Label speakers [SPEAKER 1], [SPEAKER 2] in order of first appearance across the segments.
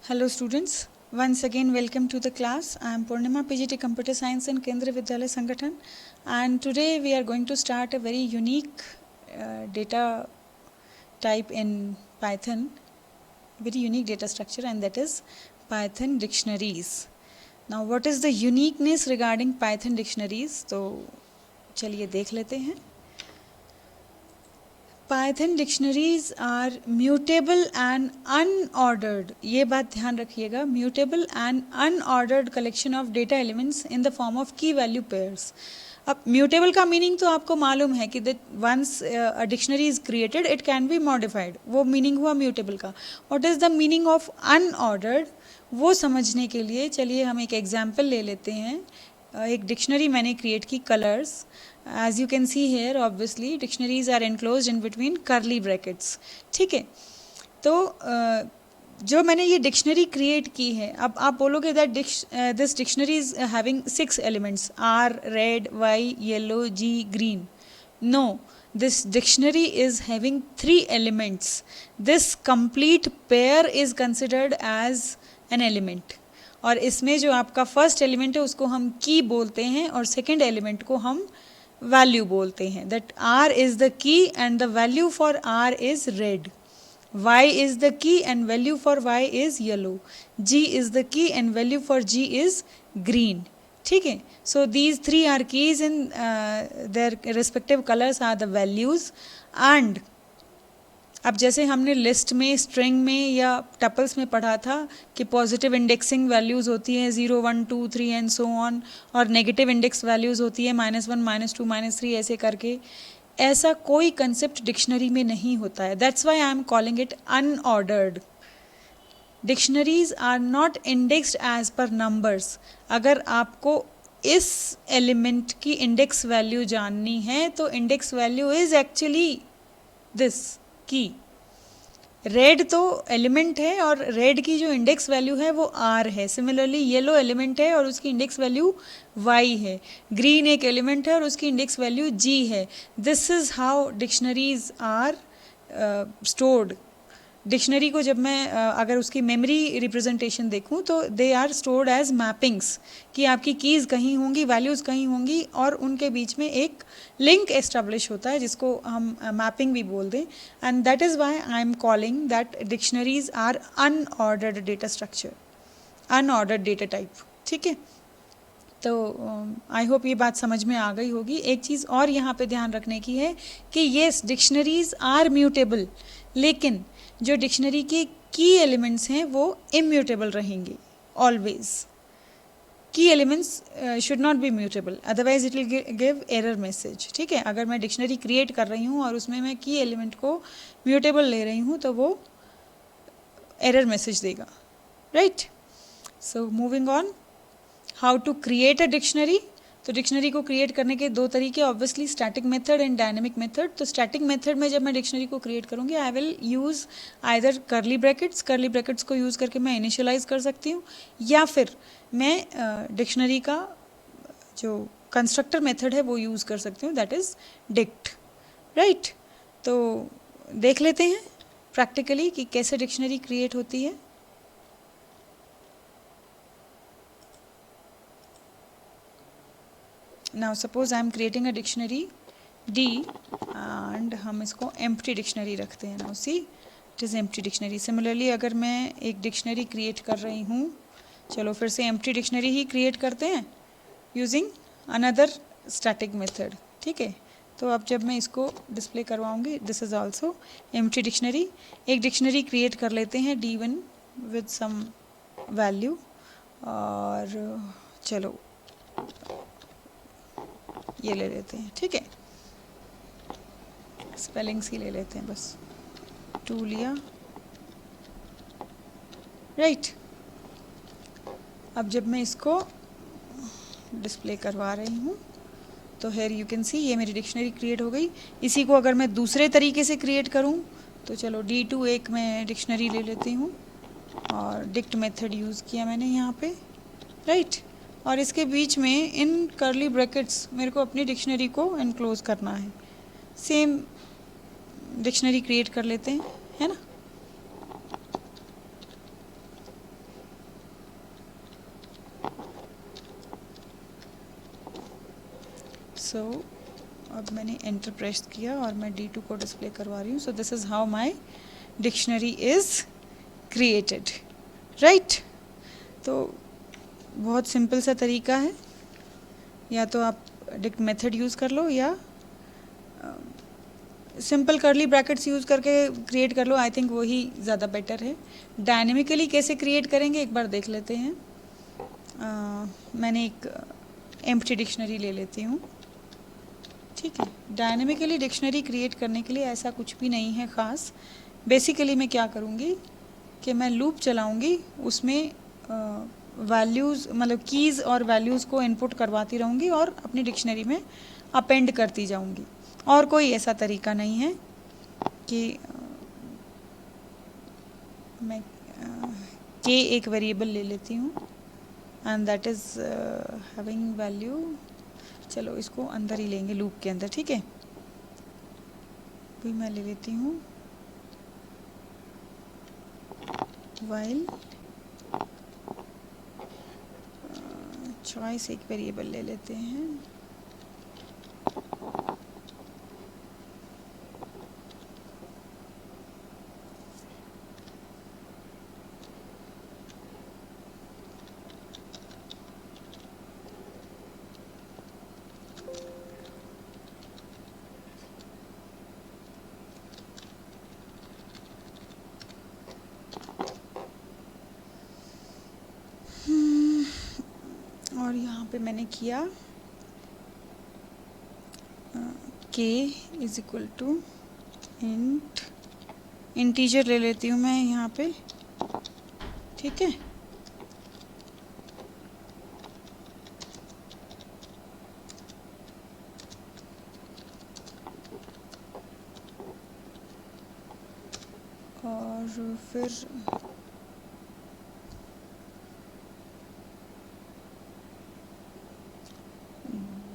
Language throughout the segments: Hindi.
[SPEAKER 1] Hello students, once again welcome to the class. I am Purnima, PGT Computer Science in Kendra Vidyalaya Sangathan, and today we are going to start a very unique data type in Python, very unique data structure, and that is Python dictionaries. Now what is the uniqueness regarding Python dictionaries? तो चलिए देख लेते हैं. Python dictionaries are mutable and unordered. ये बात ध्यान रखिएगा, mutable and unordered collection of data elements in the form of key value pairs. अब mutable का मीनिंग तो आपको मालूम है कि once a dictionary is created it can be modified. वो मीनिंग हुआ mutable का. What is the meaning of unordered? वो समझने के लिए चलिए हम एक एग्जाम्पल ले लेते हैं. एक डिक्शनरी मैंने क्रिएट की colours. As you can see here, obviously dictionaries are enclosed in between curly brackets. ठीक है, तो जो मैंने ये डिक्शनरी क्रिएट की है, अब आप बोलोगे that this dictionary is having 6 elements R, red, Y, yellow, G, green. No, this dictionary is having 3 elements. This complete pair is considered as an element. और इसमें जो आपका फर्स्ट एलिमेंट है उसको हम की बोलते हैं और सेकेंड एलिमेंट को हम वैल्यू बोलते हैं. That R is the key and the value for R is red. Y is the key and value for Y is yellow. G is the key and value for G is green. ठीक है, so these 3 are keys in their respective colours are the values. And अब जैसे हमने लिस्ट में, स्ट्रिंग में या टपल्स में पढ़ा था कि पॉजिटिव इंडेक्सिंग वैल्यूज़ होती है 0, 1, 2, 3 एंड सो ऑन, और नेगेटिव इंडेक्स वैल्यूज़ होती है -1, -2, -3 ऐसे करके. ऐसा कोई कंसेप्ट डिक्शनरी में नहीं होता है. That's why I am calling it unordered. Dictionaries are not indexed as per numbers. अगर आपको इस एलिमेंट की इंडेक्स वैल्यू जाननी है तो index value is actually this की. रेड तो एलिमेंट है और रेड की जो इंडेक्स वैल्यू है वो R है. सिमिलरली येलो एलिमेंट है और उसकी इंडेक्स वैल्यू Y है. ग्रीन एक एलिमेंट है और उसकी इंडेक्स वैल्यू G है. This is how dictionaries are stored. Dictionary को जब मैं अगर उसकी मेमोरी रिप्रेजेंटेशन देखूं तो they are stored as mappings, कि आपकी कीज़ कहीं होंगी, वैल्यूज़ कहीं होंगी और उनके बीच में एक लिंक एस्टेब्लिश होता है जिसको हम मैपिंग भी बोल दें. And that is why I am calling that dictionaries are unordered data structure, unordered data type. ठीक है, तो आई होप ये बात समझ में आ गई होगी. एक चीज़ और यहाँ पे ध्यान रखने की है कि येस डिक्शनरीज आर म्यूटेबल, लेकिन जो डिक्शनरी के की एलिमेंट्स हैं वो इम्यूटेबल रहेंगे ऑलवेज. की elements should not be mutable, otherwise it will give error message. ठीक है, अगर मैं डिक्शनरी क्रिएट कर रही हूँ और उसमें मैं की एलिमेंट को म्यूटेबल ले रही हूँ तो वो एरर मैसेज देगा. Right, so moving on, how to create a dictionary. तो डिक्शनरी को क्रिएट करने के 2 तरीके, obviously static method and dynamic method. तो स्टैटिक मेथड में जब मैं डिक्शनरी को क्रिएट करूँगी I will use either curly brackets. Curly brackets को यूज़ करके मैं इनिशियलाइज कर सकती हूँ, या फिर मैं डिक्शनरी का जो कंस्ट्रक्टर मेथड है वो यूज़ कर सकती हूँ, दैट इज़ डिक्ट. राइट, तो देख लेते हैं प्रैक्टिकली कि कैसे डिक्शनरी क्रिएट होती है. Now suppose I am creating a dictionary D and हम इसको empty dictionary रखते हैं. Now see it is empty dictionary. Similarly अगर मैं एक dictionary create कर रही हूँ, चलो फिर से empty dictionary ही create करते हैं using another static method. ठीक है, तो अब जब मैं इसको display करवाऊँगी, this is also empty dictionary. एक dictionary create कर लेते हैं D1 with some value, और चलो ये ले लेते हैं. ठीक है, स्पेलिंग्स ही ले लेते हैं, बस 2 लिया. राइट, अब जब मैं इसको डिस्प्ले करवा रही हूँ तो हेयर यू कैन सी ये मेरी डिक्शनरी क्रिएट हो गई. इसी को अगर मैं दूसरे तरीके से क्रिएट करूँ तो चलो D2 एक मैं डिक्शनरी ले लेती हूँ और डिक्ट मेथड यूज़ किया मैंने यहाँ पे. राइट, और इसके बीच में इन कर्ली ब्रैकेट्स मेरे को अपनी डिक्शनरी को एनक्लोज करना है. सेम डिक्शनरी क्रिएट कर लेते हैं, है ना. सो अब मैंने एंटर प्रेस किया और मैं D2 को डिस्प्ले करवा रही हूँ. सो this is how my dictionary is created, right. तो बहुत सिंपल सा तरीका है, या तो आप डिक्ट मेथड यूज़ कर लो या सिंपल करली ब्रैकेट्स यूज़ करके क्रिएट कर लो. आई थिंक वही ज़्यादा बेटर है. डायनेमिकली कैसे क्रिएट करेंगे एक बार देख लेते हैं. मैंने एक एम्प्टी डिक्शनरी ले लेती हूँ. ठीक है. डायनेमिकली डिक्शनरी क्रिएट करने के लिए ऐसा कुछ भी नहीं है ख़ास. बेसिकली मैं क्या करूँगी कि मैं लूप चलाऊँगी, उसमें वैल्यूज़ मतलब कीज़ और वैल्यूज़ को इनपुट करवाती रहूँगी और अपनी डिक्शनरी में अपेंड करती जाऊँगी. और कोई ऐसा तरीका नहीं है कि मैं के एक वेरिएबल ले लेती हूँ and that is having value. चलो इसको अंदर ही लेंगे लूप के अंदर. ठीक है. भी मैं ले लेती हूँ वाइल चॉइस एक वेरिएबल ले लेते हैं. और यहाँ पे मैंने किया k is equal to integer ले लेती हूँ मैं यहाँ पे. ठीक है. और फिर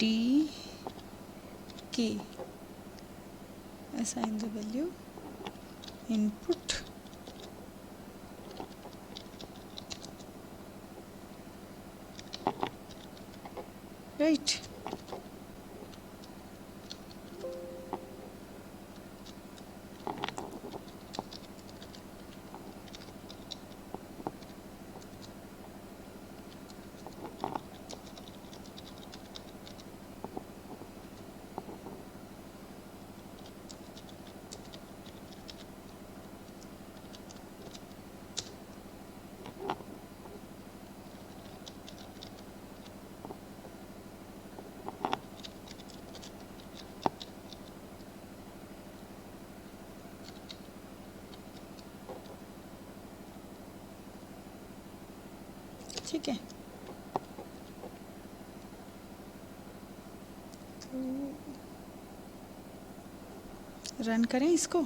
[SPEAKER 1] डी के assign the value input right. ठीक है. तो रन करें इसको.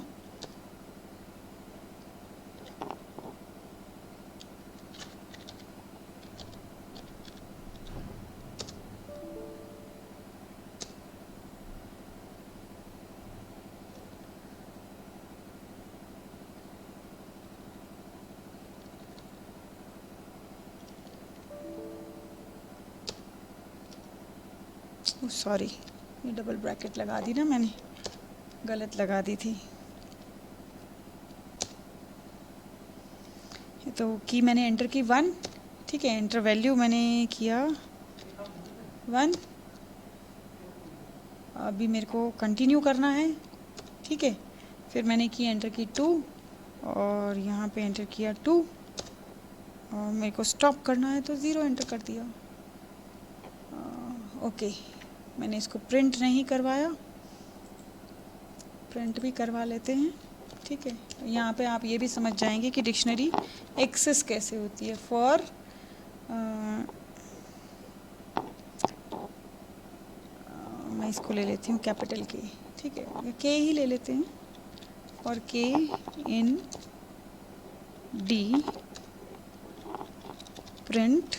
[SPEAKER 1] सॉरी, ये डबल ब्रैकेट लगा दी ना मैंने, गलत लगा दी थी. तो की मैंने एंटर की 1. ठीक है. एंटर वैल्यू मैंने किया 1. अभी मेरे को कंटिन्यू करना है. ठीक है. फिर मैंने की एंटर की 2 और यहाँ पे एंटर किया 2 और मेरे को स्टॉप करना है तो 0 एंटर कर दिया. ओके. मैंने इसको प्रिंट नहीं करवाया, प्रिंट भी करवा लेते हैं. ठीक है. यहाँ पे आप ये भी समझ जाएंगे कि डिक्शनरी एक्सेस कैसे होती है. फॉर मैं इसको ले लेती हूँ कैपिटल के. ठीक है. के ही ले लेते हैं. और के इन डी प्रिंट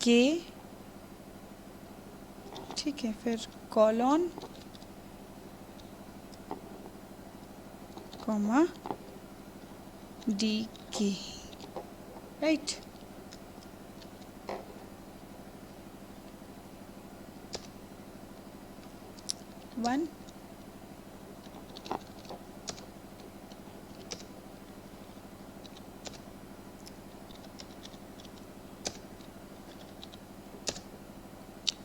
[SPEAKER 1] के. ठीक है. फिर कॉलन कॉमा डी के. राइट. 1,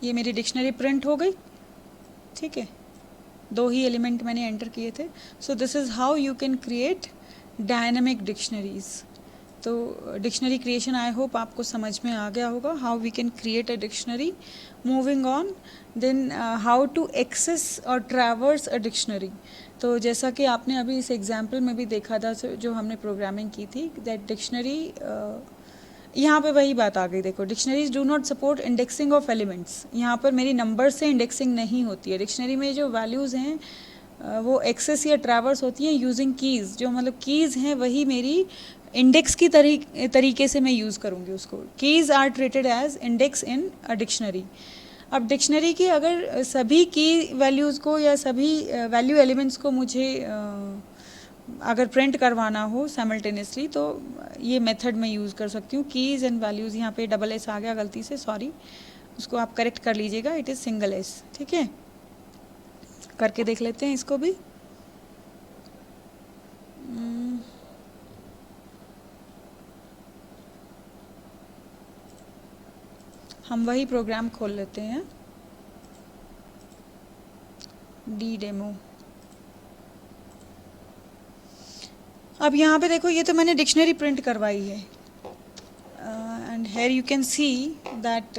[SPEAKER 1] ये मेरी डिक्शनरी प्रिंट हो गई, ठीक है, 2 ही एलिमेंट मैंने एंटर किए थे. So this is how you can create dynamic dictionaries. तो डिक्शनरी क्रिएशन आई होप आपको समझ में आ गया होगा, how we can create a dictionary. Moving on, then how to access और ट्रैवर्स अ डिक्शनरी. तो जैसा कि आपने अभी इस एग्जाम्पल में भी देखा था जो हमने प्रोग्रामिंग की थी, दैट डिक्शनरी, यहाँ पे वही बात आ गई. देखो, dictionaries do not support indexing of elements. यहाँ पर मेरी नंबर से इंडेक्सिंग नहीं होती है. डिक्शनरी में जो वैल्यूज़ हैं वो एक्सेस या ट्रैवर्स होती हैं यूजिंग कीज़. जो मतलब कीज़ हैं वही मेरी इंडेक्स की तरीके से मैं यूज़ करूँगी उसको. Keys are treated as index in a dictionary. अब डिक्शनरी की अगर सभी की वैल्यूज़ को या सभी वैल्यू एलिमेंट्स को मुझे अगर प्रिंट करवाना हो साइमल्टेनियसली, तो ये मेथड मैं यूज़ कर सकती हूँ. कीज़ एंड वैल्यूज़, यहाँ पे डबल एस आ गया गलती से, सॉरी, उसको आप करेक्ट कर लीजिएगा, इट इज़ सिंगल एस. ठीक है, करके देख लेते हैं इसको भी. हम वही प्रोग्राम खोल लेते हैं, डी डेमो. अब यहाँ पे देखो, ये तो मैंने डिक्शनरी प्रिंट करवाई है, and here you can see that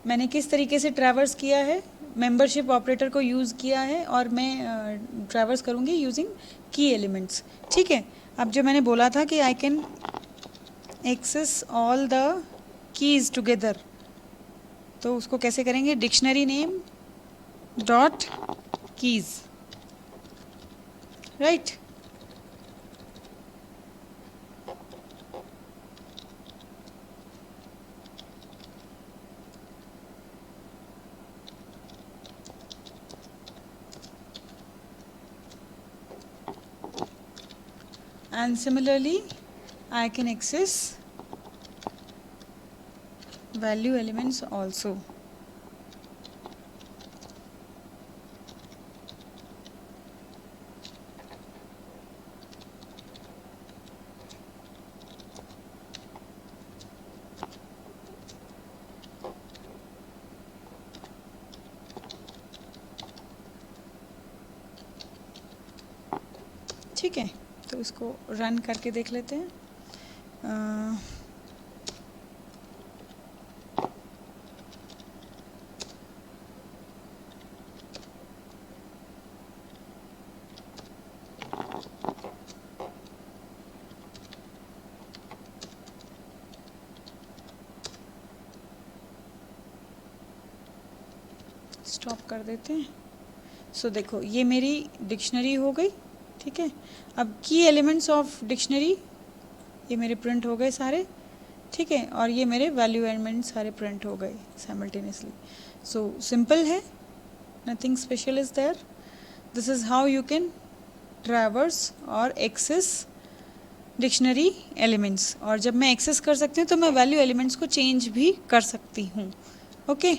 [SPEAKER 1] मैंने किस तरीके से ट्रैवर्स किया है. मेंबरशिप ऑपरेटर को यूज़ किया है और मैं ट्रैवर्स करूँगी यूजिंग की एलिमेंट्स. ठीक है, अब जो मैंने बोला था कि I can access all the keys together, तो उसको कैसे करेंगे? Dictionary name dot keys, right. And similarly I can access value elements also. ठीक है, तो इसको रन करके देख लेते हैं. स्टॉप कर देते हैं. सो देखो, ये मेरी डिक्शनरी हो गई. ठीक है, अब की एलिमेंट्स ऑफ डिक्शनरी ये मेरे प्रिंट हो गए सारे. ठीक है, और ये मेरे वैल्यू एलिमेंट्स सारे प्रिंट हो गए साइमल्टेनियसली. सो सिंपल है, nothing special is there. This is how you can traverse और एक्सेस डिक्शनरी एलिमेंट्स. और जब मैं एक्सेस कर सकती हूँ तो मैं वैल्यू एलिमेंट्स को चेंज भी कर सकती हूँ. ओके.